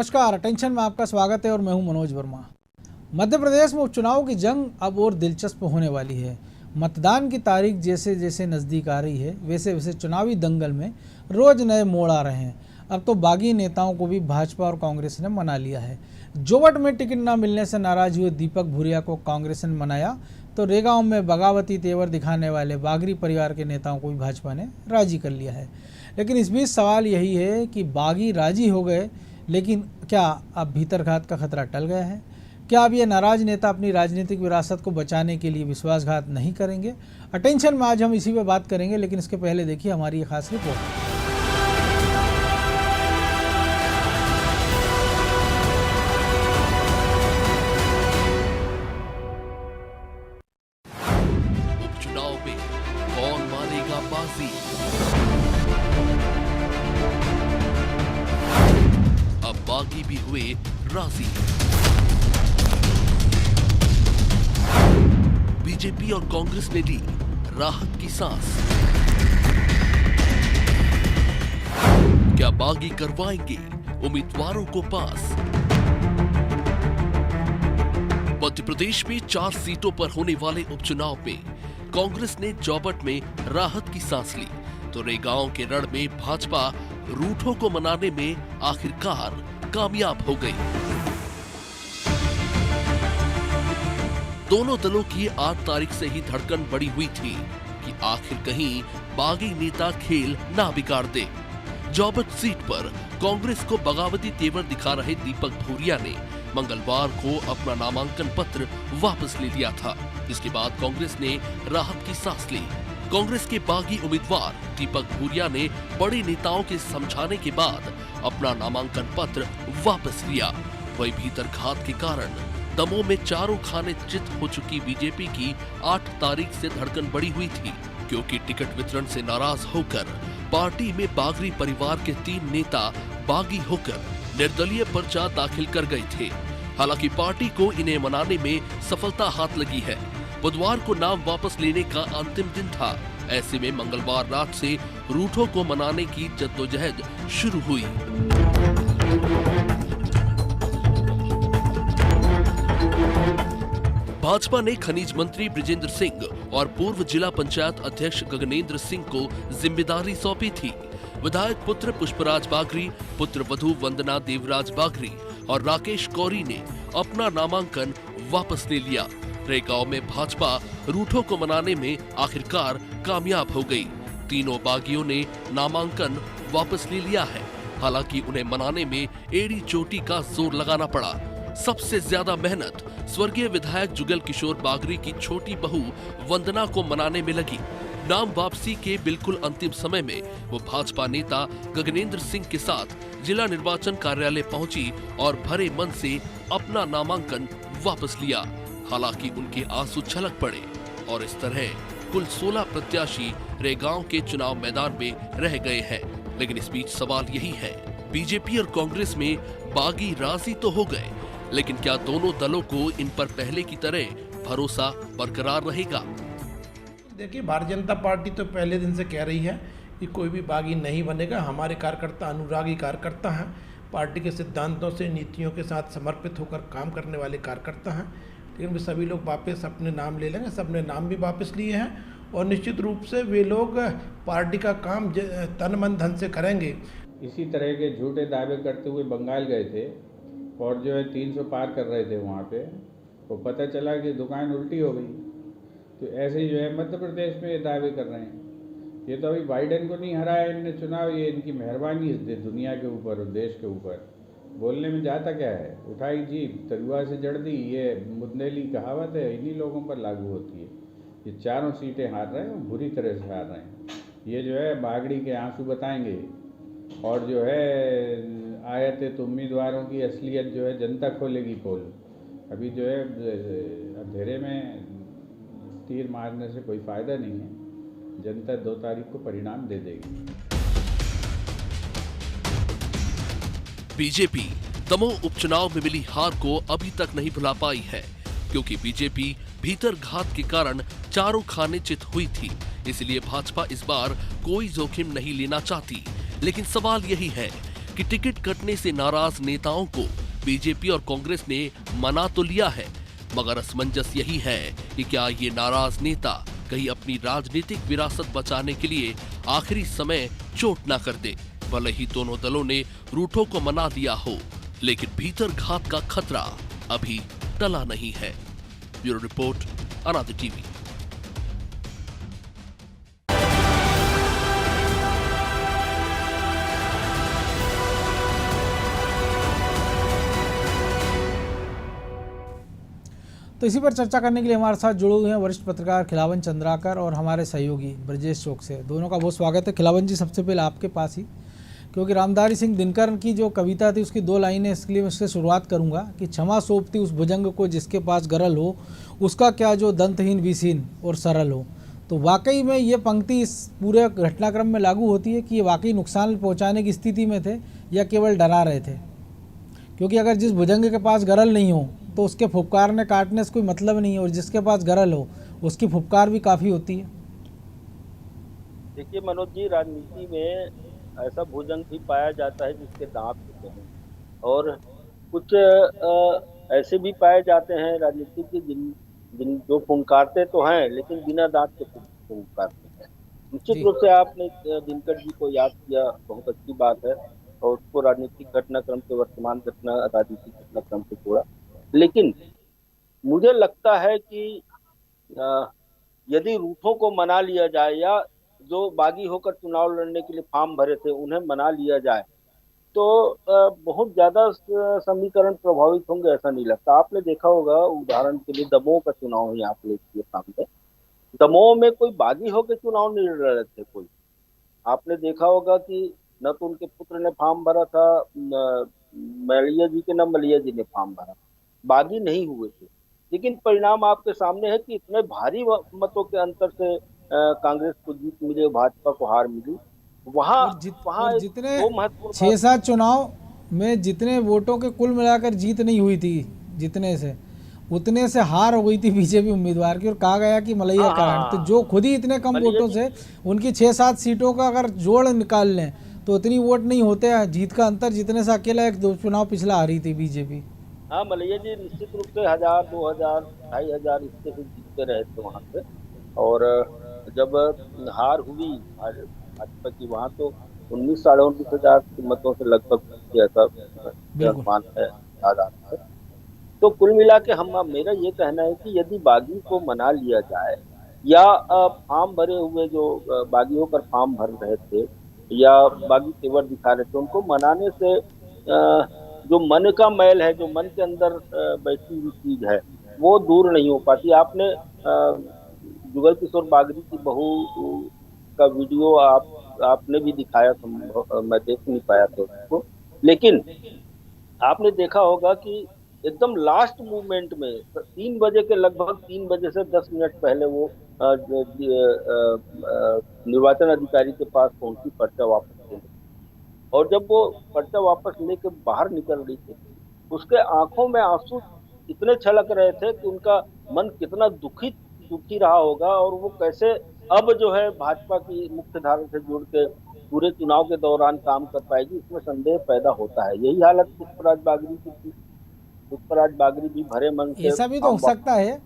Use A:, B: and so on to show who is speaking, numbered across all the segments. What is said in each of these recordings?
A: नमस्कार, अटेंशन में आपका स्वागत है और मैं हूं मनोज वर्मा। मध्य प्रदेश में उपचुनाव की जंग अब और दिलचस्प होने वाली है। मतदान की तारीख जैसे जैसे नज़दीक आ रही है, वैसे वैसे चुनावी दंगल में रोज नए मोड़ आ रहे हैं। अब तो बागी नेताओं को भी भाजपा और कांग्रेस ने मना लिया है। जोवट में टिकट न मिलने से नाराज हुए दीपक भूरिया को कांग्रेस ने मनाया, तो रेगांव में बगावती तेवर दिखाने वाले बागरी परिवार के नेताओं को भी भाजपा ने राजी कर लिया है। लेकिन इस बीच सवाल यही है कि बागी राजी हो गए, लेकिन क्या अब भीतरघात का खतरा टल गया है? क्या अब ये नाराज नेता अपनी राजनीतिक विरासत को बचाने के लिए विश्वासघात नहीं करेंगे? अटेंशन में आज हम इसी पे बात करेंगे, लेकिन इसके पहले देखिए हमारी ये खास रिपोर्ट।
B: उपचुनाव में कौन मारेगा बाजी? अब बागी भी हुए राजी। बीजेपी और कांग्रेस ने ली राहत की सांस। क्या बागी करवाएंगे उम्मीदवारों को पास? मध्य प्रदेश में 4 सीटों पर होने वाले उपचुनाव में कांग्रेस ने जोवट में राहत की सांस ली, तो रेगांव के रण में भाजपा रूठों को मनाने में आखिरकार कामयाब हो गई। दोनों दलों की 8 तारीख से ही धड़कन बढ़ी हुई थी कि आखिर कहीं बागी नेता खेल ना बिगाड़ दे। जोवट सीट पर कांग्रेस को बगावती तेवर दिखा रहे दीपक भूरिया ने मंगलवार को अपना नामांकन पत्र वापस ले लिया था। इसके बाद कांग्रेस ने राहत की सांस ली। कांग्रेस के बागी उम्मीदवार दीपक भूरिया ने बड़े नेताओं के समझाने के बाद अपना नामांकन पत्र वापस लिया। वही भीतरघात के कारण दमोह में चारों खाने चित हो चुकी बीजेपी की 8 तारीख से धड़कन बढ़ी हुई थी, क्योंकि टिकट वितरण से नाराज होकर पार्टी में बागरी परिवार के 3 नेता बागी होकर निर्दलीय पर्चा दाखिल कर गए थे। हालांकि पार्टी को इन्हें मनाने में सफलता हाथ लगी है। बुधवार को नाम वापस लेने का अंतिम दिन था। ऐसे में मंगलवार रात से रूठों को मनाने की जद्दोजहद शुरू हुई। भाजपा ने खनिज मंत्री बृजेंद्र सिंह और पूर्व जिला पंचायत अध्यक्ष गगनेंद्र सिंह को जिम्मेदारी सौंपी थी। विधायक पुत्र पुष्पराज बागरी, पुत्र वधू वंदना देवराज बागरी और राकेश कौरी ने अपना नामांकन वापस ले लिया। रेगांव में भाजपा रूठों को मनाने में आखिरकार कामयाब हो गई। तीनों बागियों ने नामांकन वापस ले लिया है। हालांकि उन्हें मनाने में एड़ी चोटी का जोर लगाना पड़ा। सबसे ज्यादा मेहनत स्वर्गीय विधायक जुगल किशोर बागरी की छोटी बहू वंदना को मनाने में लगी। नाम वापसी के बिल्कुल अंतिम समय में वो भाजपा नेता गगनेंद्र सिंह के साथ जिला निर्वाचन कार्यालय पहुंची और भरे मन से अपना नामांकन वापस लिया। हालांकि उनके आंसू छलक पड़े और इस तरह कुल 16 प्रत्याशी रेगांव के चुनाव मैदान में रह गए हैं। लेकिन इस बीच सवाल यही है, बीजेपी और कांग्रेस में बागी राजी तो हो गए, लेकिन क्या दोनों दलों को इन पर पहले की तरह भरोसा बरकरार रहेगा?
C: देखिए, भारतीय जनता पार्टी तो पहले दिन से कह रही है कि कोई भी बागी नहीं बनेगा। हमारे कार्यकर्ता अनुरागी कार्यकर्ता हैं, पार्टी के सिद्धांतों से नीतियों के साथ समर्पित होकर काम करने वाले कार्यकर्ता हैं। लेकिन वे सभी लोग वापस अपने नाम ले लेंगे। सबने नाम भी वापस लिए हैं और निश्चित रूप से वे लोग पार्टी का काम तन मन धन से करेंगे।
D: इसी तरह के झूठे दावे करते हुए बंगाल गए थे और जो है 300 पार कर रहे थे वहाँ पे, तो पता चला कि दुकान उल्टी हो गई। तो ऐसे ही जो है मध्य प्रदेश में ये दावे कर रहे हैं। ये तो अभी बाइडेन को नहीं हराया इनने चुनाव, ये इनकी मेहरबानी है दुनिया के ऊपर और देश के ऊपर। बोलने में जाता क्या है, उठाई जीप तरुआ से जड़ दी, ये बुंदेली कहावत है, इन्हीं लोगों पर लागू होती है। ये चारों सीटें हार रहे हैं, बुरी तरह से हार रहे हैं। ये जो है बागड़ी के आंसू बताएंगे और जो है आयत उम्मीदवारों की असलियत जो है जनता खोलेगी पोल। अभी जो है अंधेरे में तीर मारने से कोई फायदा नहीं है। जनता 2 तारीख को परिणाम दे देगी।
B: बीजेपी दमोह उपचुनाव में मिली हार को अभी तक नहीं भुला पाई है, क्योंकि बीजेपी भीतरघात के कारण चारों खाने चित हुई थी। इसलिए भाजपा इस बार कोई जोखिम नहीं लेना चाहती। लेकिन सवाल यही है, कि टिकट कटने से नाराज नेताओं को बीजेपी और कांग्रेस ने मना तो लिया है, मगर असमंजस यही है कि क्या ये नाराज नेता कहीं अपनी राजनीतिक विरासत बचाने के लिए आखिरी समय चोट न कर दे। भले ही दोनों दलों ने रूठों को मना दिया हो, लेकिन भीतर घात का खतरा अभी टला नहीं है। ब्यूरो रिपोर्ट, अनादि टीवी।
A: तो इसी पर चर्चा करने के लिए हमारे साथ जुड़े हुए हैं वरिष्ठ पत्रकार खिलावन चंद्राकर और हमारे सहयोगी ब्रजेश चौक से। दोनों का बहुत स्वागत है। खिलावन जी, सबसे पहले आपके पास ही, क्योंकि रामधारी सिंह दिनकर की जो कविता थी उसकी 2 लाइनें, इसलिए मैं उससे शुरुआत करूंगा कि क्षमा सौंपती उस भुजंग को जिसके पास गरल हो, उसका क्या जो दंतहीन विसीन और सरल हो। तो वाकई में ये पंक्ति इस पूरे घटनाक्रम में लागू होती है कि ये वाकई नुकसान पहुँचाने की स्थिति में थे या केवल डरा रहे थे? क्योंकि अगर जिस भुजंग के पास गरल नहीं हो तो उसके फुफकारने काटने से कोई मतलब नहीं है, और जिसके पास गरल हो उसकी फुफकार भी काफ़ी होती है।
E: देखिए मनोज जी, राजनीति में ऐसा भुजंग भी पाया जाता है जिसके दांत होते हैं, और कुछ ऐसे भी पाए जाते हैं राजनीति के जिन जो फुंकारते तो हैं लेकिन बिना दांत के फुंकारते हैं। निश्चित रूप से आपने दिनकर जी को याद किया, बहुत अच्छी बात है, और उसको राजनीतिक घटनाक्रम से, वर्तमान राजनीतिक घटनाक्रम से जोड़ा। लेकिन मुझे लगता है कि यदि रूठों को मना लिया जाए या जो बागी होकर चुनाव लड़ने के लिए फॉर्म भरे थे उन्हें मना लिया जाए तो बहुत ज्यादा समीकरण प्रभावित होंगे, ऐसा नहीं लगता। आपने देखा होगा, उदाहरण के लिए दमोह का चुनाव ही आप लेते सामने, दमोह में कोई बागी होकर चुनाव नहीं लड़ रहे थे कोई। आपने देखा होगा कि न तो उनके पुत्र ने फॉर्म भरा था, मलिया जी के, न मलिया जी ने फॉर्म भरा, बागी नहीं हुए थे। लेकिन परिणाम आपके सामने है कि इतने भारी मतों के अंतर से कांग्रेस को जीत मिली, भाजपा को हार मिली। वहाँ
A: जितने 6-7 चुनाव में जितने वोटों के कुल मिलाकर जीत नहीं हुई थी, उतने से हार हो गई थी बीजेपी उम्मीदवार की, और कहा गया कि मलैया कारण। तो जो खुद ही इतने कम वोटों से उनकी 6-7 सीटों का अगर जोड़ निकाल लें तो इतनी वोट नहीं होते हैं। जीत का अंतर जितने से अकेला 1-2 चुनाव पिछला हारी थी बीजेपी।
E: हाँ, मलैया जी निश्चित रूप से 1000, 2000, 2500 इससे भी जीतते रहे थे वहाँ से। और जब हार हुई भाजपा की वहाँ तो 19, साढ़े 19 हजार मतों से लगभग ऐसा अनुमान है आजाद है। तो कुल मिला के मेरा ये कहना है कि यदि बागी को मना लिया जाए या फॉर्म भरे हुए जो बागी होकर फॉर्म भर रहे थे या बागी तेवर दिखा रहे थे, उनको मनाने से जो मन का मैल है, जो मन के अंदर बैठी हुई चीज है, वो दूर नहीं हो पाती। आपने जुगल किशोर बागरी की बहू का वीडियो आपने भी दिखाया था, मैं देख नहीं पाया था उसको, लेकिन आपने देखा होगा कि एकदम लास्ट मूवमेंट में 3 बजे के लगभग, 3 बजे से 10 मिनट पहले वो निर्वाचन अधिकारी के पास पहुंची पर्चा वापस लेने। और जब वो पर्चा वापस लेके बाहर निकल रही थी, उसके आंखों में आंसू इतने छलक रहे थे कि उनका मन कितना दुखी रहा होगा, और वो कैसे अब जो है भाजपा की मुख्य धारा से जुड़ के पूरे चुनाव के दौरान काम कर पाएगी, इसमें संदेह पैदा होता है। यही हालत पुष्पराज बागरी की थी। पुष्पराज बागरी भी भरे मन से,
A: ऐसा भी तो हो सकता है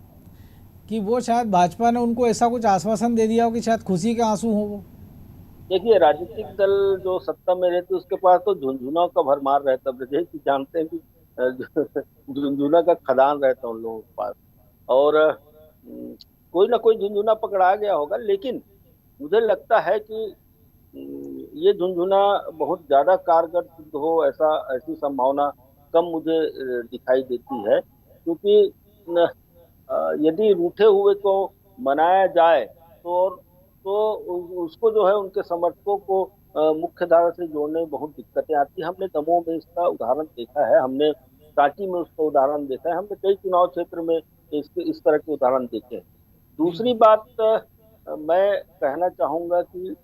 A: कि वो शायद भाजपा ने उनको ऐसा कुछ आश्वासन दे दिया हो कि शायद खुशी के आंसू हो वो।
E: देखिए, राजनीतिक दल जो सत्ता में रहते उसके पास तो झुंझुना का भरमार रहता, ब्रजेश जी जानते हैं कि झुंझुना का खदान रहता उन लोगों के पास, और कोई ना कोई झुंझुना पकड़ा गया होगा। लेकिन मुझे लगता है कि ये झुंझुना बहुत ज्यादा कारगर सिद्ध हो, ऐसी संभावना कम मुझे दिखाई देती है, क्योंकि यदि रूठे हुए को मनाया जाए तो उसको जो है उनके समर्थकों को मुख्य धारा से जोड़ने में बहुत दिक्कतें आती है। हमने दमोह में इसका उदाहरण देखा है, हमने सांची में उसका उदाहरण देखा है, हमने कई चुनाव क्षेत्र में इस तरह के उदाहरण देखे हैं। दूसरी बात मैं कहना चाहूंगा कि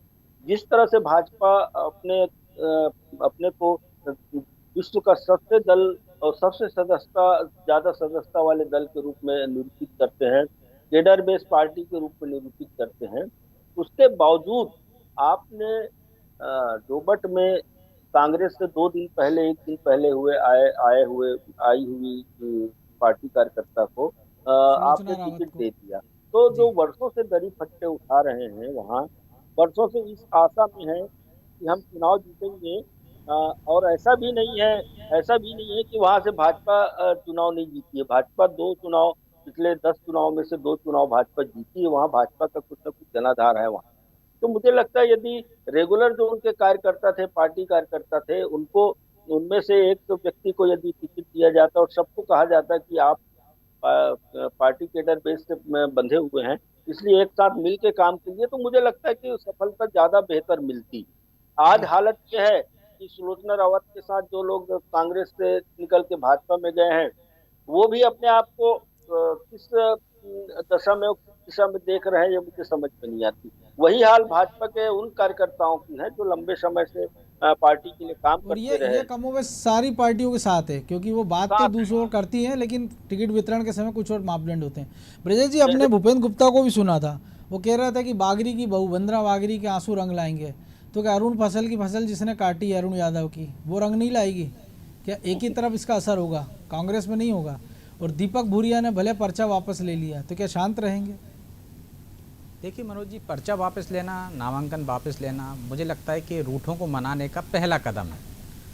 E: जिस तरह से भाजपा अपने को विश्व का सबसे दल और सबसे ज्यादा सदस्यता वाले दल के रूप में निरूपित करते हैं, केडर बेस्ड पार्टी के रूप में निरूपित करते हैं, उसके बावजूद आपने जोबट में कांग्रेस से 2 दिन पहले, 1 दिन पहले आई हुई पार्टी कार्यकर्ता को
A: सुलोचना
E: आपने
A: रावत
E: टिकट
A: को।
E: दे दिया। तो
A: जी।
E: जो वर्षों से दरी फट्टे उठा रहे हैं वहाँ, वर्षों से इस आशा में है कि हम चुनाव जीतेंगे, और ऐसा भी नहीं है कि वहां से भाजपा चुनाव नहीं जीती है। भाजपा 2 चुनाव, पिछले 10 चुनाव में से 2 चुनाव भाजपा जीती है। वहाँ भाजपा का कुछ न कुछ जनाधार है वहाँ। तो मुझे लगता है यदि रेगुलर जो उनके कार्यकर्ता थे, पार्टी कार्यकर्ता थे, उनको, उनमें से एक तो व्यक्ति को यदि टिकट दिया जाता और सबको कहा जाता कि आप पार्टी केडर बेस से बंधे हुए हैं, इसलिए एक साथ मिल के काम कीजिए, तो मुझे लगता है कि सफलता ज्यादा बेहतर मिलती। आज
A: जी।
E: हालत यह है कि सुलोचना रावत के साथ जो लोग कांग्रेस से निकल के भाजपा में गए हैं, वो भी अपने आप को किस दशा में और किस दिशा में देख रहे हैं, ये मुझे समझ में नहीं आती। वही हाल भाजपा के उन कार्यकर्ताओं की है जो लंबे समय से पार्टी के लिए काम
A: और
E: करते रहे
A: ये
E: हैं।
A: कमोबेश सारी पार्टियों के साथ है, क्योंकि वो बात तो
E: साथ
A: दूसरों और करती हैं, लेकिन टिकट वितरण के समय कुछ और मापदंड होते हैं। ब्रजेश जी, अपने
E: जैसे
A: भूपेंद्र गुप्ता को भी सुना था, वो कह रहा था कि बागरी की बहू, वंदना बागरी के आंसू रंग लाएंगे। तो क्या अरुण फसल की फसल जिसने काटी है, अरुण यादव की, वो रंग नहीं लाएगी क्या? एक ही तरफ इसका असर होगा, कांग्रेस में नहीं होगा। और दीपक भूरिया ने भले पर्चा वापस ले लिया, तो क्या शांत रहेंगे?
F: देखिए मनोज जी, पर्चा वापस लेना, नामांकन वापस लेना, मुझे लगता है कि रूठों को मनाने का पहला कदम है।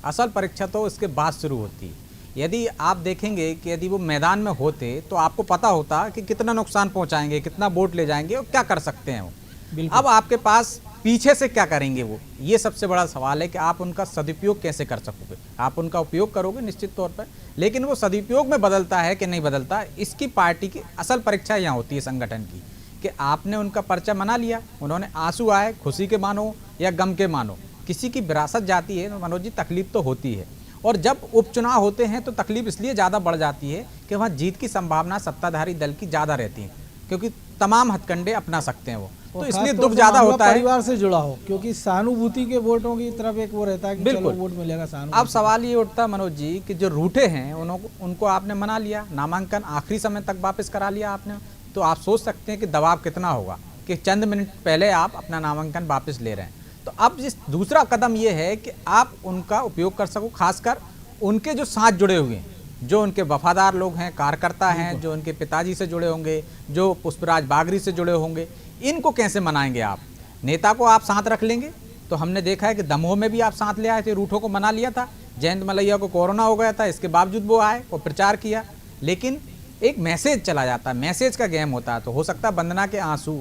F: असल परीक्षा तो इसके बाद शुरू होती है। यदि आप देखेंगे कि यदि वो मैदान में होते तो आपको पता होता कि कितना नुकसान पहुंचाएंगे, कितना वोट ले जाएंगे और क्या कर सकते हैं वो।
A: बिल्कुल।
F: अब आपके पास पीछे से क्या करेंगे वो, ये सबसे बड़ा सवाल है कि आप उनका सदुपयोग कैसे कर सकोगे। आप उनका उपयोग करोगे निश्चित तौर पर, लेकिन वो सदुपयोग में बदलता है कि नहीं बदलता, इसकी पार्टी की असल परीक्षा यहाँ होती है संगठन की। कि आपने उनका पर्चा मना लिया, उन्होंने आंसू आए, खुशी के मानो या गम के मानो, किसी की विरासत जाती है मनोज जी, तकलीफ तो होती है। और जब उपचुनाव होते हैं तो तकलीफ इसलिए ज़्यादा बढ़ जाती है कि वहाँ जीत की संभावना सत्ताधारी दल की ज़्यादा रहती है, क्योंकि तमाम हथकंडे अपना सकते हैं वो, तो इसलिए दुख ज़्यादा होता है।
A: परिवार से जुड़ा हो, क्योंकि सहानुभूति के वोटों की तरफ एक वो रहता है कि चलो वोट मिलेगा सहानुभूति।
F: अब सवाल ये उठता है मनोज जी कि जो रूठे हैं उनको आपने मना लिया, नामांकन आखिरी समय तक वापस करा लिया आपने, तो आप सोच सकते हैं कि दबाव कितना होगा कि चंद मिनट पहले आप अपना नामांकन वापस ले रहे हैं। तो अब जिस दूसरा कदम ये है कि आप उनका उपयोग कर सको, खासकर उनके जो साथ जुड़े हुए हैं, जो उनके वफादार लोग हैं, कार्यकर्ता हैं, जो उनके पिताजी से जुड़े होंगे, जो पुष्पराज बागरी से जुड़े होंगे, इनको कैसे मनाएंगे आप? नेता को आप साथ रख लेंगे, तो हमने देखा है कि दमोह में भी आप साथ ले आए थे, रूठों को मना लिया था। जयंत मलैया को कोरोना हो गया था, इसके बावजूद वो आए और प्रचार किया, लेकिन एक मैसेज चला जाता है, मैसेज का गेम होता है। तो हो सकता है वंदना के आंसू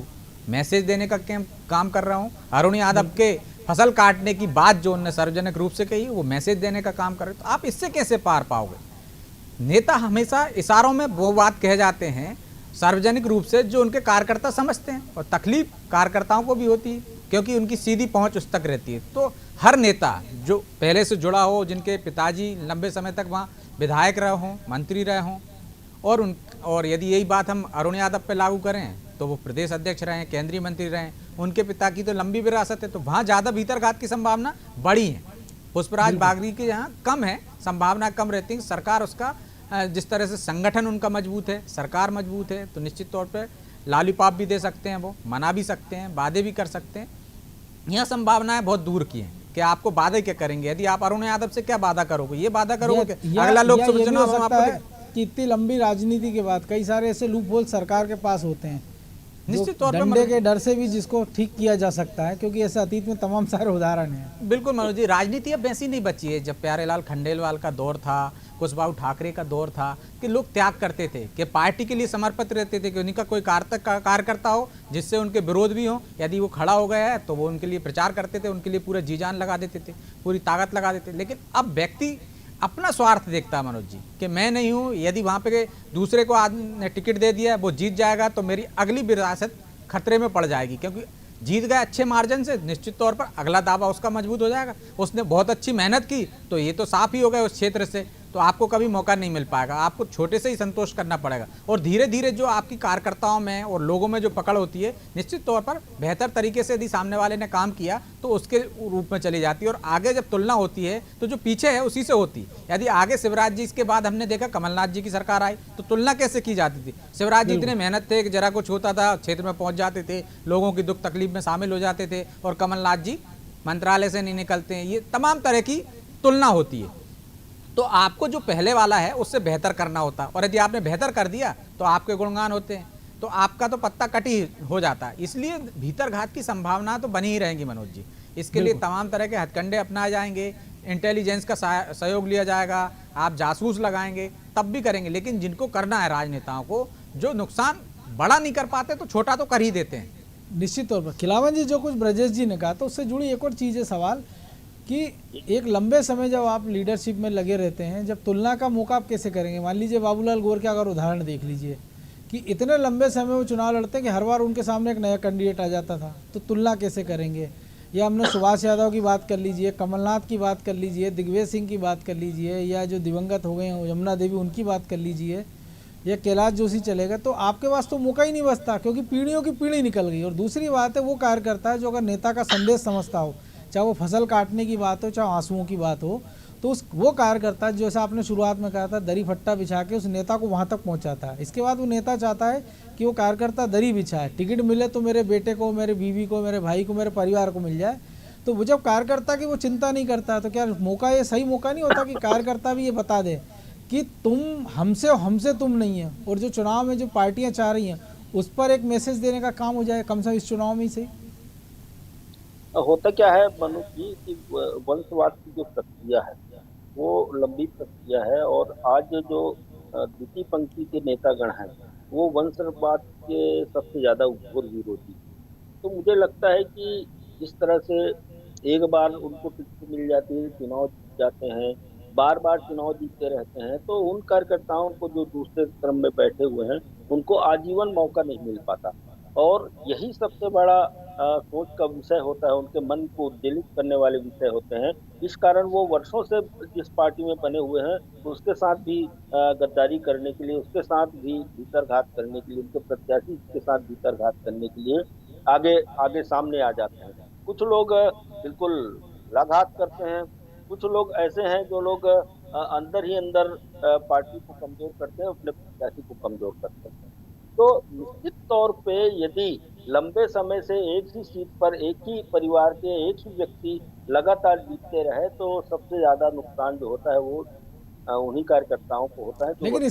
F: मैसेज देने का काम कर रहा हूँ, अरुण यादव के फसल काटने की बात जो उन्होंने सार्वजनिक रूप से कही वो मैसेज देने का काम कर रहे। तो आप इससे कैसे पार पाओगे? नेता हमेशा इशारों में वो बात कह जाते हैं सार्वजनिक रूप से जो उनके कार्यकर्ता समझते हैं, और तकलीफ कार्यकर्ताओं को भी होती है क्योंकि उनकी सीधी पहुंच उस तक रहती है। तो हर नेता जो पहले से जुड़ा हो, जिनके पिताजी लंबे समय तक वहाँ विधायक रहे हों, मंत्री रहे हों, और यदि यही बात हम अरुण यादव पे लागू करें तो वो प्रदेश अध्यक्ष रहे, केंद्रीय मंत्री रहे, उनके पिता की तो लंबी विरासत है, तो वहाँ ज़्यादा भीतरघात की संभावना बड़ी है। पुष्पराज बागरी के यहाँ कम है, संभावना कम रहती है। सरकार उसका जिस तरह से संगठन उनका मजबूत है, सरकार मजबूत है, तो निश्चित तौर पर लॉलीपॉप भी दे सकते हैं, वो मना भी सकते हैं, वादे भी कर सकते हैं। यह संभावनाएं बहुत दूर की हैं कि आपको वादे क्या करेंगे। यदि आप अरुण यादव से क्या वादा करोगे? ये वादा करोगे कि अगला लोकसभा चुनाव हम आपको
A: कि इतनी लंबी राजनीति के बाद कई सारे ऐसे लूप होल सरकार के पास होते हैं,
F: निश्चित तौर पर
A: डंडे के डर से भी जिसको ठीक किया जा सकता है, क्योंकि ऐसे अतीत में तमाम सारे उदाहरण हैं।
F: बिल्कुल मनोज जी, राजनीति अब वैसी नहीं बची है। जब प्यारेलाल खंडेलवाल का दौर था, कुशवाहा ठाकरे का दौर था, कि लोग त्याग करते थे, कि पार्टी के लिए समर्पित रहते थे, कि उनका कोई कार्यकर्ता हो जिससे उनके विरोध भी हो, यदि वो खड़ा हो गया है तो वो उनके लिए प्रचार करते थे, उनके लिए पूरा जी जान लगा देते थे, पूरी ताकत लगा देते। लेकिन अब व्यक्ति अपना स्वार्थ देखता है मनोज जी, कि मैं नहीं हूँ, यदि वहाँ पे दूसरे को आदमी ने टिकट दे दिया, वो जीत जाएगा तो मेरी अगली विरासत खतरे में पड़ जाएगी, क्योंकि जीत गए अच्छे मार्जिन से, निश्चित तौर पर अगला दावा उसका मजबूत हो जाएगा। उसने बहुत अच्छी मेहनत की तो ये तो साफ ही हो गया उस क्षेत्र से, तो आपको कभी मौका नहीं मिल पाएगा, आपको छोटे से ही संतोष करना पड़ेगा। और धीरे धीरे जो आपकी कार्यकर्ताओं में और लोगों में जो पकड़ होती है, निश्चित तौर पर बेहतर तरीके से यदि सामने वाले ने काम किया तो उसके रूप में चली जाती है। और आगे जब तुलना होती है तो जो पीछे है उसी से होती है। यदि आगे शिवराज जी के बाद हमने देखा कमलनाथ जी की सरकार आई तो तुलना कैसे की जाती थी? शिवराज जी इतने मेहनत थे कि जरा कुछ होता था क्षेत्र में पहुंच जाते थे, लोगों की दुख तकलीफ में शामिल हो जाते थे, और कमलनाथ जी मंत्रालय से नहीं निकलते हैं, ये तमाम तरह की तुलना होती है। तो आपको जो पहले वाला है उससे बेहतर करना होता है, और यदि आपने बेहतर कर दिया तो आपके गुणगान होते हैं, तो आपका तो पत्ता कट ही हो जाता है। इसलिए भीतर घात की संभावना तो बनी ही रहेंगी मनोज जी। इसके लिए तमाम तरह के हथकंडे अपनाए जाएंगे, इंटेलिजेंस का सहयोग लिया जाएगा, आप जासूस लगाएंगे तब भी करेंगे, लेकिन जिनको करना है राजनेताओं को, जो नुकसान बड़ा नहीं कर पाते तो छोटा तो कर ही देते हैं।
A: निश्चित तौर पर खिलावन जी, जो कुछ ब्रजेश जी ने कहा तो उससे जुड़ी एक और चीज़ है सवाल कि एक लंबे समय जब आप लीडरशिप में लगे रहते हैं, जब तुलना का मौका आप कैसे करेंगे? मान लीजिए बाबूलाल गौर का अगर उदाहरण देख लीजिए कि इतने लंबे समय वो चुनाव लड़ते हैं कि हर बार उनके सामने एक नया कैंडिडेट आ जाता था, तो तुलना कैसे करेंगे? या हमने सुभाष यादव की बात कर लीजिए, कमलनाथ की बात कर लीजिए, दिग्विजय सिंह की बात कर लीजिए, या जो दिवंगत हो गए हैं यमुना देवी उनकी बात कर लीजिए, या कैलाश जोशी चलेगा, तो आपके पास तो मौका ही नहीं बचता, क्योंकि पीढ़ियों की पीढ़ी निकल गई। और दूसरी बात है वो कार्यकर्ता है जो अगर नेता का संदेश समझता हो, चाहे वो फसल काटने की बात हो, चाहे आंसुओं की बात हो, तो उस वो कार्यकर्ता जैसा आपने शुरुआत में कहा था दरी फट्टा बिछा के उस नेता को वहाँ तक पहुँचाता है। इसके बाद वो नेता चाहता है कि वो कार्यकर्ता दरी बिछाए, टिकट मिले तो मेरे बेटे को, मेरे बीवी को, मेरे भाई को, मेरे परिवार को मिल जाए। तो वो जब कार्यकर्ता की वो चिंता नहीं करता, तो क्या मौका, ये सही मौका नहीं होता कि कार्यकर्ता भी ये बता दे कि तुम हमसे हो, हमसे तुम नहीं है, और जो चुनाव में जो पार्टियां चाह रही हैं उस पर एक मैसेज देने का काम हो जाए, कम से कम इस चुनाव में ही सही।
E: होता क्या है मनोज जी कि वंशवाद की जो प्रक्रिया है वो लंबी प्रक्रिया है, और आज जो द्वितीय पंक्ति के नेतागण हैं वो वंशवाद के सबसे ज्यादा घोर विरोधी। तो मुझे लगता है कि जिस तरह से एक बार उनको टिकट मिल जाती है, चुनाव जीत जाते हैं, बार बार चुनाव जीतते रहते हैं, तो उन कार्यकर्ताओं को जो दूसरे क्रम में बैठे हुए हैं उनको आजीवन मौका नहीं मिल पाता, और यही सबसे बड़ा सोच का विषय होता है, उनके मन को उद्वेलित करने वाले विषय होते हैं। इस कारण वो वर्षों से जिस पार्टी में बने हुए हैं उसके साथ भी गद्दारी करने के लिए, उसके साथ भी भीतरघात करने के लिए, उनके प्रत्याशी के साथ भीतरघात करने के लिए आगे आगे सामने आ जाते हैं। कुछ लोग बिल्कुल लगाघात करते हैं, कुछ लोग ऐसे हैं जो लोग अंदर ही अंदर पार्टी को कमजोर करते हैं, अपने प्रत्याशी को कमजोर करते हैं। तो निश्चित तौर पे यदि लंबे समय से एक ही सीट पर एक ही परिवार के एक ही व्यक्ति लगातार जीतते रहे तो सबसे ज्यादा नुकसान जो होता है वो उन्हीं कार्यकर्ताओं को होता है।
A: लेकिन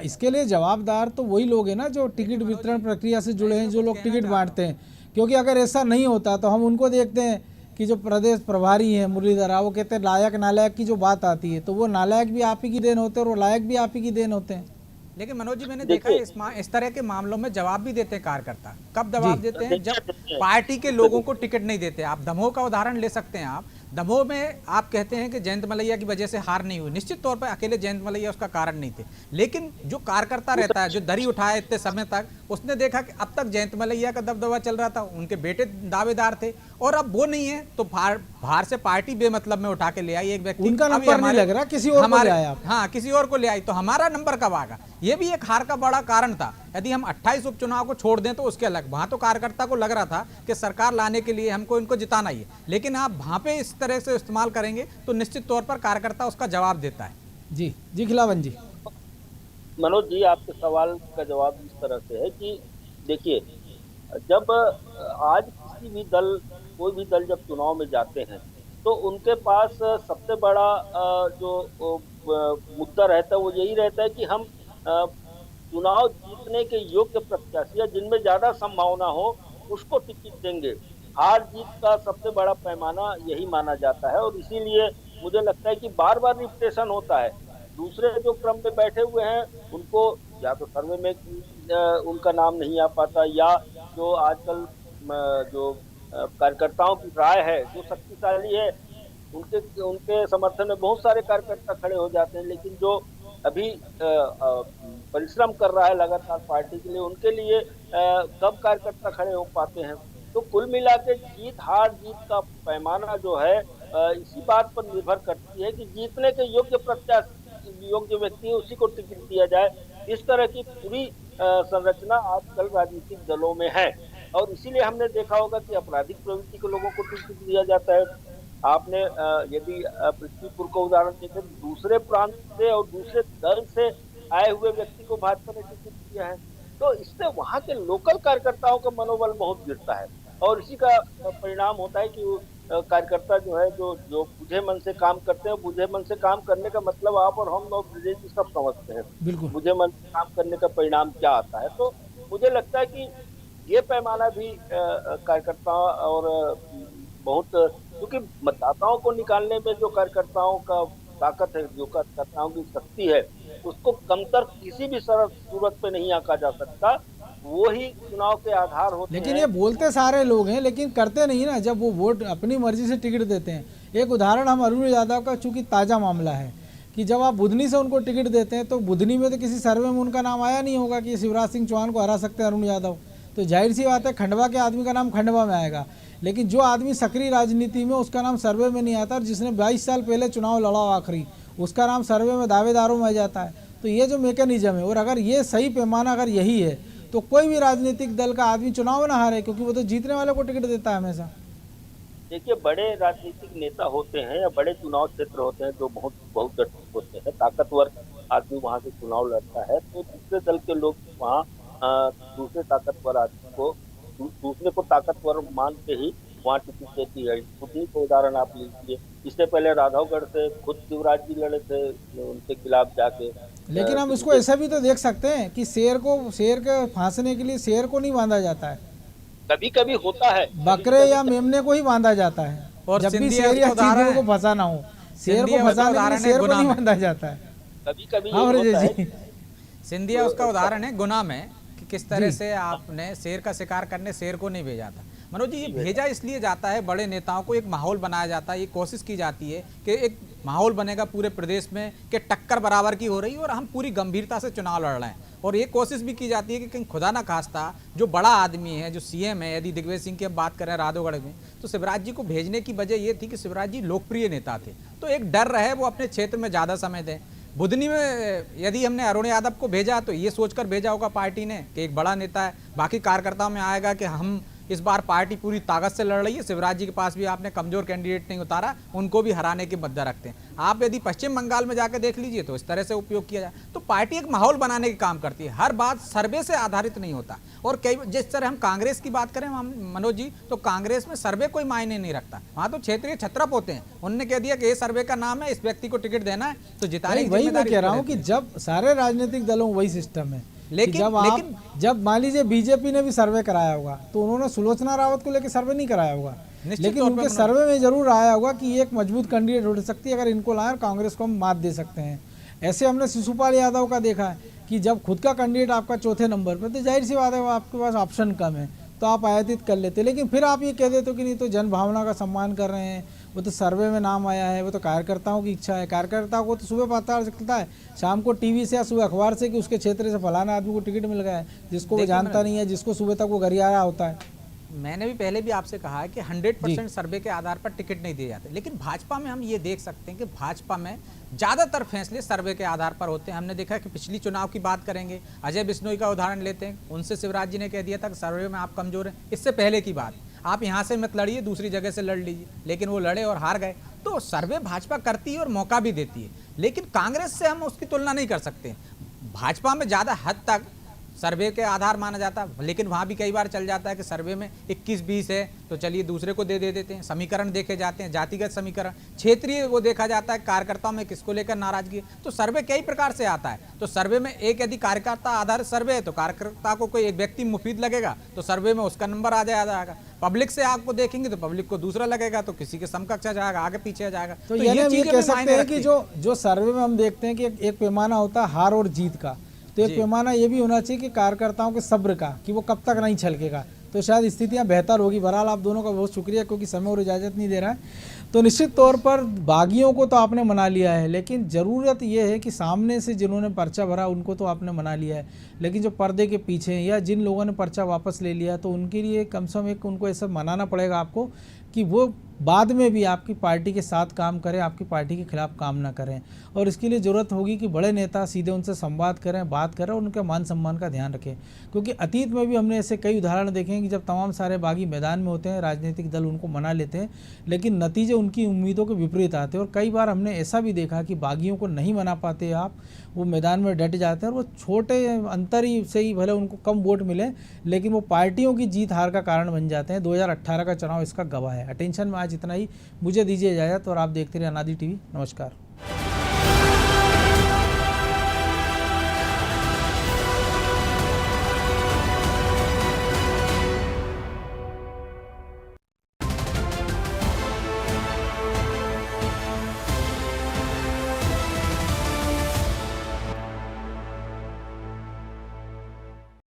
A: इसके लिए जवाबदार तो वही लोग हैं ना जो टिकट वितरण प्रक्रिया से जुड़े हैं, जो लोग टिकट बांटते हैं। क्योंकि अगर ऐसा नहीं होता तो हम उनको देखते हैं कि जो प्रदेश प्रभारी है मुरलीधर, वो कहते हैं लायक नालायक की जो बात आती है, तो वो नालायक भी आप ही की देन होते हैं और वो लायक भी आप ही की देन होते हैं।
F: लेकिन मनोज जी, मैंने देखा है इस तरह के मामलों में जवाब भी देते हैं कार्यकर्ता। कब जवाब देते हैं? जब पार्टी के लोगों को टिकट नहीं देते। आप दमोह का उदाहरण ले सकते हैं। आप दमोह में आप कहते हैं कि जयंत मलैया की वजह से हार नहीं हुई। निश्चित तौर पर अकेले जयंत मलैया उसका कारण नहीं थे, लेकिन जो कार्यकर्ता रहता है, जो दरी उठाया इतने समय तक, उसने देखा कि अब तक जयंत मलैया का दबदबा चल रहा था, उनके बेटे दावेदार थे, और अब वो नहीं है तो बाहर से पार्टी बेमतलब में उठा के ले आई एक व्यक्ति।
A: उनका नंबर नहीं लग रहा, किसी और को ले आया।
F: हाँ, किसी और को ले आई, तो हमारा नंबर कब आएगा? ये भी एक हार का बड़ा कारण था। यदि हम 28 उपचुनाव को छोड़ दें तो उसके अलग, वहां तो कार्यकर्ता को लग रहा था कि सरकार लाने के लिए हमको इनको जिताना ही है, लेकिन आप वहां पे इस तरह से इस्तेमाल करेंगे तो निश्चित तौर पर कार्यकर्ता उसका जवाब देता है। जी
A: जी खिलावन जी।
E: मनोज जी, आपके सवाल का जवाब इस तरह से है कि देखिए, जब आज किसी भी दल, कोई भी दल जब चुनाव में जाते हैं तो उनके पास सबसे बड़ा जो मुद्दा रहता है वो यही रहता है कि हम चुनाव जीतने के योग्य प्रत्याशी जिनमें ज्यादा संभावना हो उसको टिकट देंगे। हार जीत का सबसे बड़ा पैमाना यही माना जाता है, और इसीलिए मुझे लगता है कि बार बार रिपीटेशन होता है। दूसरे जो क्रम में बैठे हुए हैं उनको या तो सर्वे में उनका नाम नहीं आ पाता, या जो आजकल जो कार्यकर्ताओं की राय है जो शक्तिशाली है उनके समर्थन में बहुत सारे कार्यकर्ता खड़े हो जाते हैं, लेकिन जो अभी परिश्रम कर रहा है लगातार पार्टी के लिए, उनके लिए कब कार्यकर्ता खड़े हो पाते हैं। तो कुल मिला के जीत हार जीत का पैमाना जो है इसी बात पर निर्भर करती है कि जीतने के योग्य प्रत्याशी, योग्य व्यक्ति उसी को टिकट दिया जाए। इस तरह की पूरी संरचना आजकल राजनीतिक दलों में है, और इसीलिए हमने देखा होगा कि आपराधिक प्रवृत्ति के लोगों को टिकट दिया जाता है। आपने यदि पृथ्वीपुर को उदाहरण देखें, दूसरे प्रांत से और दूसरे दल से आए हुए व्यक्ति को भाजपा ने टिकट दिया है, तो इससे वहां के लोकल कार्यकर्ताओं का मनोबल बहुत गिरता है, और इसी का परिणाम होता है कि कार्यकर्ता जो है जो जो बुझे मन से काम करते हैं, बुझे मन से काम करने का मतलब आप और हम और ब्रजेश जी सब समझते हैं।
A: बिल्कुल।
E: बुझे मन से काम करने का परिणाम क्या आता है। तो मुझे लगता है कि ये पैमाना भी कार्यकर्ता और बहुत, क्योंकि मतदाताओं को निकालने में जो कार्यकर्ताओं का ताकत है, जो कार्यकर्ताओं की शक्ति है, उसको कमतर किसी भी सूरत पे नहीं आंका जा सकता। वो ही चुनाव के आधार होते हैं।
A: लेकिन ये बोलते सारे लोग हैं लेकिन करते नहीं ना, जब वो वोट अपनी मर्जी से टिकट देते हैं। एक उदाहरण हम अरुण यादव का, चूंकि ताज़ा मामला है कि जब आप बुधनी से उनको टिकट देते हैं तो बुधनी में तो किसी सर्वे में उनका नाम आया नहीं होगा कि शिवराज सिंह चौहान को हरा सकते हैं अरुण यादव। तो जाहिर सी बात है खंडवा के आदमी का नाम खंडवा में आएगा, लेकिन जो आदमी सक्रिय राजनीति में उसका नाम सर्वे में नहीं आता, और जिसने 22 साल पहले चुनाव लड़ा आखिरी, उसका नाम सर्वे में दावेदारों में आ जाता है। तो ये जो मैकेनिज्म है, और अगर ये सही पैमाना अगर यही है तो कोई भी राजनीतिक दल का आदमी चुनाव ना हारे, क्योंकि वो तो जीतने वाले को टिकट देता है हमेशा।
E: देखिए, बड़े राजनीतिक नेता होते हैं या बड़े चुनाव क्षेत्र होते हैं जो बहुत बहुगठित होते हैं, ताकतवर आदमी वहां से चुनाव लड़ता है, तो दूसरे दल के लोग वहाँ दूसरे ताकतवर आदमी को, दूसरे को ताकतवर मान के ही वहाँ टिकट देती है। उन्हीं को उदाहरण आप लीजिए, इससे पहले राघवगढ़ से खुद शिवराज जी लड़े थे उनके खिलाफ जाके।
A: लेकिन हम इसको ऐसा भी तो देख सकते हैं कि शेर के फांसने के लिए शेर को नहीं बांधा जाता है,
E: कभी कभी होता है,
A: बकरे या मेमने को ही बांधा जाता है।
F: और
A: जब भी
F: सिंधिया
A: शेर या
F: उसका उदाहरण
A: चींटियों को फंसाना हो, शेर को फंसाने के लिए शेर को नहीं बांधा जाता है।
E: कभी कभी
A: हाँ
E: होता है।
A: जी।
F: सिंधिया उसका उदाहरण है गुना में, कि किस तरह से आपने शेर का शिकार करने शेर को नहीं भेजा था। मनोज जी, ये भेजा इसलिए जाता है, बड़े नेताओं को एक माहौल बनाया जाता है, ये कोशिश की जाती है कि एक माहौल बनेगा पूरे प्रदेश में कि टक्कर बराबर की हो रही है और हम पूरी गंभीरता से चुनाव लड़ रहे हैं। और ये कोशिश भी की जाती है कि कहीं खुदा ना खास्ता जो बड़ा आदमी है, जो सीएम है, यदि दिग्विजय सिंह की हम बात करें राघवगढ़ में, तो शिवराज जी को भेजने की वजह ये थी कि शिवराज जी लोकप्रिय नेता थे, तो एक डर रहे वो अपने क्षेत्र में ज़्यादा समय दें। बुधनी में यदि हमने अरुण यादव को भेजा तो ये सोचकर भेजा होगा पार्टी ने कि एक बड़ा नेता है, बाकी कार्यकर्ताओं में आएगा कि हम इस बार पार्टी पूरी ताकत से लड़ रही है, शिवराज जी के पास भी आपने कमजोर कैंडिडेट नहीं उतारा, उनको भी हराने की मुद्दा रखते हैं। आप यदि पश्चिम बंगाल में जाकर देख लीजिए तो इस तरह से उपयोग किया जाए। तो पार्टी एक माहौल बनाने का काम करती है, हर बात सर्वे से आधारित नहीं होता। और कई जिस तरह हम कांग्रेस की बात करें हम मनोज जी, तो कांग्रेस में सर्वे कोई मायने नहीं रखता, वहाँ तो क्षेत्रीय छत्रप होते हैं। उन्होंने कह दिया कि ये सर्वे का नाम है, इस व्यक्ति को टिकट देना है तो जिताने की
A: वही मैं कह रहा हूँ कि जब सारे राजनीतिक दलों वही सिस्टम है।
F: लेकिन
A: जब मान लीजिए बीजेपी ने भी सर्वे कराया होगा तो उन्होंने सुलोचना रावत को लेकर सर्वे नहीं कराया होगा, लेकिन उनके सर्वे में जरूर आया होगा कि ये एक मजबूत कैंडिडेट हो सकती है, अगर इनको लाए कांग्रेस को हम मात दे सकते हैं। ऐसे हमने शिशुपाल यादव का देखा है कि जब खुद का कैंडिडेट आपका चौथे नंबर पर, तो जाहिर सी बात है आपके पास ऑप्शन कम है तो आप आयातित कर लेते, लेकिन फिर आप ये कह देते हो कि नहीं तो जन भावना का सम्मान कर रहे हैं, वो तो सर्वे में नाम आया है, वो तो कार्यकर्ताओं की इच्छा है। कार्यकर्ताओं को तो सुबह पता चलता है, शाम को टीवी से या सुबह अखबार से कि उसके क्षेत्र से फलाना आदमी को टिकट मिल गया है, जिसको वो जानता नहीं है, जिसको सुबह तक वो घर आ रहा होता है।
F: मैंने भी पहले भी आपसे कहा है कि 100% सर्वे के आधार पर टिकट नहीं दिए जाते, लेकिन भाजपा में हम ये देख सकते हैं कि भाजपा में ज़्यादातर फैसले सर्वे के आधार पर होते हैं। हमने देखा कि पिछली चुनाव की बात करेंगे, अजय बिश्नोई का उदाहरण लेते हैं, उनसे शिवराज जी ने कह दिया था कि सर्वे में आप कमजोर हैं। इससे पहले की बात, आप यहाँ से मत लड़िए, दूसरी जगह से लड़ लीजिए, लेकिन वो लड़े और हार गए। तो सर्वे भाजपा करती है और मौका भी देती है, लेकिन कांग्रेस से हम उसकी तुलना नहीं कर सकते। भाजपा में ज़्यादा हद तक सर्वे के आधार माना जाता है, लेकिन वहाँ भी कई बार चल जाता है कि सर्वे में 21-20 है तो चलिए दूसरे को दे देते हैं। समीकरण देखे जाते हैं, जातिगत समीकरण, क्षेत्रीय वो देखा जाता है, कार्यकर्ताओं में किसको लेकर नाराजगी। तो सर्वे कई प्रकार से आता है। तो सर्वे में एक यदि कार्यकर्ता आधारित सर्वे है तो कार्यकर्ता को कोई एक व्यक्ति मुफीद लगेगा तो सर्वे में उसका नंबर आ जाएगा। पब्लिक से आपको देखेंगे तो पब्लिक को दूसरा लगेगा तो किसी के समकक्ष आ जाएगा, आगे पीछे आ जाएगा।
A: तो ये कह सकते हैं कि जो सर्वे में हम देखते हैं कि एक पैमाना होता है हार और जीत का, तो एक पैमाना ये भी होना चाहिए कि कार्यकर्ताओं के सब्र का, कि वो कब तक नहीं छलकेगा, तो शायद स्थितियां बेहतर होगी। बहरहाल आप दोनों का बहुत शुक्रिया, क्योंकि समय और इजाज़त नहीं दे रहा है। तो निश्चित तौर पर बागियों को तो आपने मना लिया है, लेकिन ज़रूरत ये है कि सामने से जिन्होंने पर्चा भरा उनको तो आपने मना लिया है, लेकिन जो पर्दे के पीछे हैं या जिन लोगों ने पर्चा वापस ले लिया, तो उनके लिए कम से कम एक उनको ऐसा मनाना पड़ेगा आपको कि वो बाद में भी आपकी पार्टी के साथ काम करें, आपकी पार्टी के खिलाफ काम ना करें। और इसके लिए ज़रूरत होगी कि बड़े नेता सीधे उनसे संवाद करें, बात करें और उनके मान सम्मान का ध्यान रखें, क्योंकि अतीत में भी हमने ऐसे कई उदाहरण देखे हैं कि जब तमाम सारे बागी मैदान में होते हैं, राजनीतिक दल उनको मना लेते हैं, लेकिन नतीजे उनकी उम्मीदों के विपरीत आते हैं। और कई बार हमने ऐसा भी देखा कि बागियों को नहीं मना पाते आप, वो मैदान में डट जाते हैं और वो छोटे अंतर ही से ही भले उनको कम वोट मिले, लेकिन वो पार्टियों की जीत हार का कारण बन जाते हैं। 2018 का चुनाव इसका गवाह है। अटेंशन में आज आज इतना ही, मुझे दीजिए इजाज़त और आप देखते रहिए अनादि टीवी। नमस्कार।